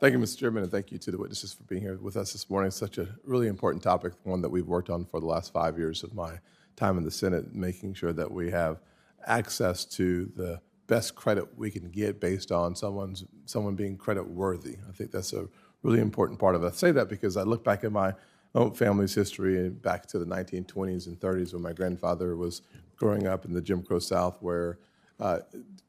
Thank you, Mr. Chairman, and thank you to the witnesses for being here with us this morning. Such a really important topic, one that we've worked on for the last 5 years of my time in the Senate, making sure that we have access to the best credit we can get based on someone being credit worthy. I think that's a really important part of it. I say that because I look back at my own family's history and back to the 1920s and 30s when my grandfather was growing up in the Jim Crow South, where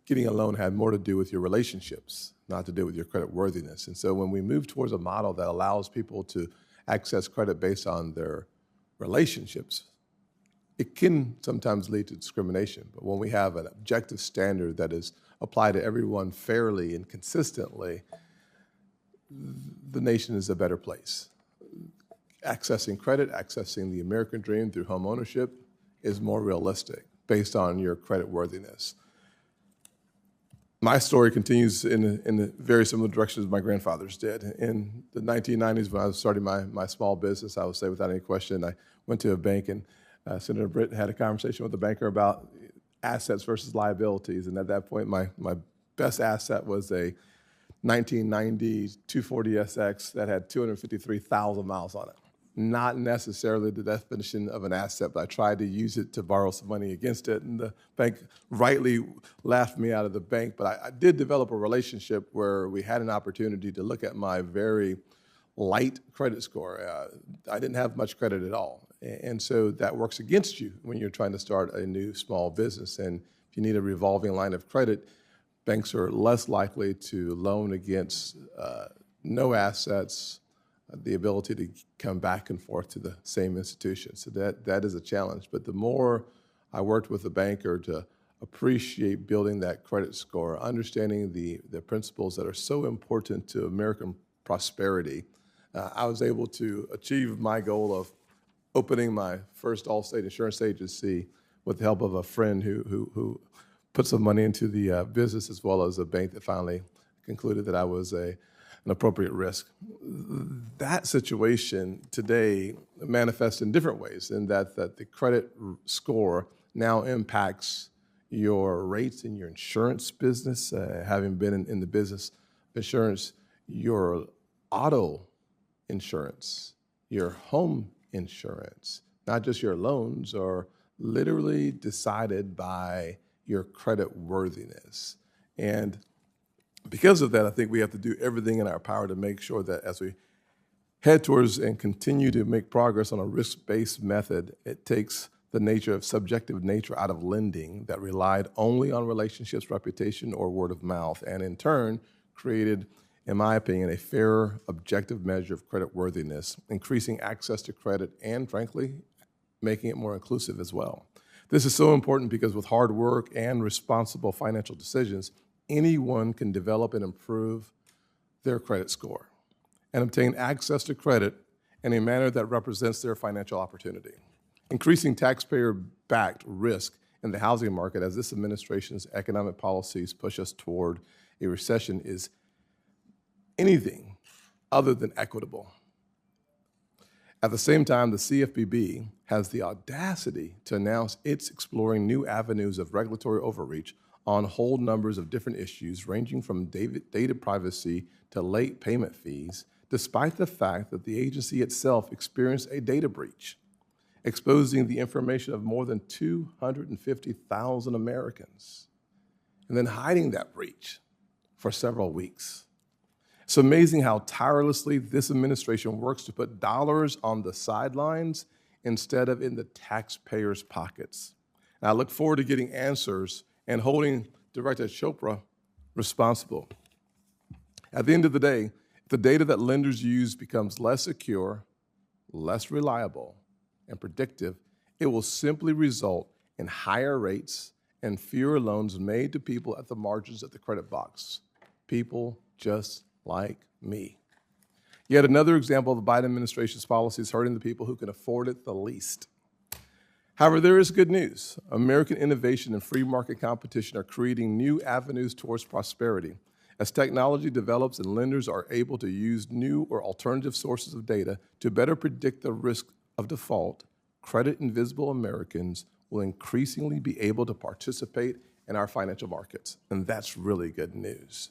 getting a loan had more to do with your relationships, not to do with your credit worthiness. And so when we move towards a model that allows people to access credit based on their relationships, it can sometimes lead to discrimination. But when we have an objective standard that is applied to everyone fairly and consistently, the nation is a better place. Accessing credit, accessing the American dream through home ownership is more realistic based on your credit worthiness. My story continues in a very similar direction as my grandfather's did. In the 1990s, when I was starting my small business, I would say without any question, I went to a bank and Senator Britt had a conversation with the banker about assets versus liabilities. And at that point, my best asset was a 1990 240SX that had 253,000 miles on it. Not necessarily the definition of an asset, but I tried to use it to borrow some money against it, and the bank rightly laughed me out of the bank. But I did develop a relationship where we had an opportunity to look at my very light credit score. I didn't have much credit at all, and so that works against you when you're trying to start a new small business. And if you need a revolving line of credit, banks are less likely to loan against no assets, the ability to come back and forth to the same institution. So that is a challenge. But the more I worked with the banker to appreciate building that credit score, understanding the principles that are so important to American prosperity, I was able to achieve my goal of opening my first all-state insurance agency with the help of a friend who put some money into the business, as well as a bank that finally concluded that I was an appropriate risk. That situation today manifests in different ways, in that the credit score now impacts your rates in your insurance business. Having been in the business of insurance, your auto insurance, your home insurance, not just your loans, are literally decided by your credit worthiness. And because of that, I think we have to do everything in our power to make sure that as we head towards and continue to make progress on a risk-based method, it takes the nature of subjective nature out of lending that relied only on relationships, reputation, or word of mouth, and in turn created, in my opinion, a fair, objective measure of credit worthiness, increasing access to credit and, frankly, making it more inclusive as well. This is so important because with hard work and responsible financial decisions, anyone can develop and improve their credit score and obtain access to credit in a manner that represents their financial opportunity. Increasing taxpayer-backed risk in the housing market as this administration's economic policies push us toward a recession is anything other than equitable. At the same time, the CFPB has the audacity to announce it's exploring new avenues of regulatory overreach on whole numbers of different issues, ranging from data privacy to late payment fees, despite the fact that the agency itself experienced a data breach, exposing the information of more than 250,000 Americans, and then hiding that breach for several weeks. It's amazing how tirelessly this administration works to put dollars on the sidelines instead of in the taxpayers' pockets. And I look forward to getting answers and holding Director Chopra responsible. At the end of the day, if the data that lenders use becomes less secure, less reliable, and predictive, it will simply result in higher rates and fewer loans made to people at the margins of the credit box. People just like me. Yet another example of the Biden administration's policies hurting the people who can afford it the least. However, there is good news. American innovation and free market competition are creating new avenues towards prosperity. As technology develops and lenders are able to use new or alternative sources of data to better predict the risk of default, credit-invisible Americans will increasingly be able to participate in our financial markets, and that's really good news.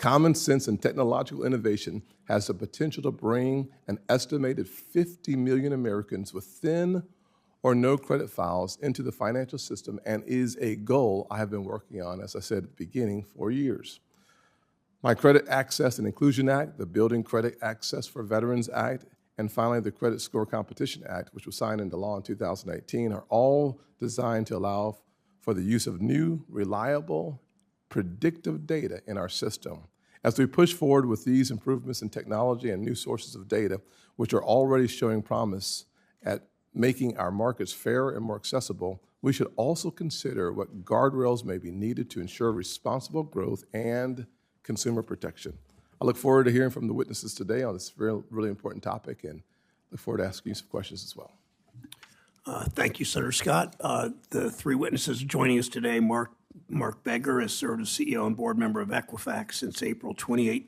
Common sense and technological innovation has the potential to bring an estimated 50 million Americans with thin or no credit files into the financial system, and is a goal I have been working on, as I said at the beginning, for years. My Credit Access and Inclusion Act, the Building Credit Access for Veterans Act, and finally the Credit Score Competition Act, which was signed into law in 2018, are all designed to allow for the use of new, reliable, predictive data in our system. As we push forward with these improvements in technology and new sources of data, which are already showing promise at making our markets fairer and more accessible, we should also consider what guardrails may be needed to ensure responsible growth and consumer protection. I look forward to hearing from the witnesses today on this really important topic, and look forward to asking you some questions as well. Thank you, Senator Scott. The three witnesses joining us today, Mark Beggar has served as CEO and board member of Equifax since April 2018.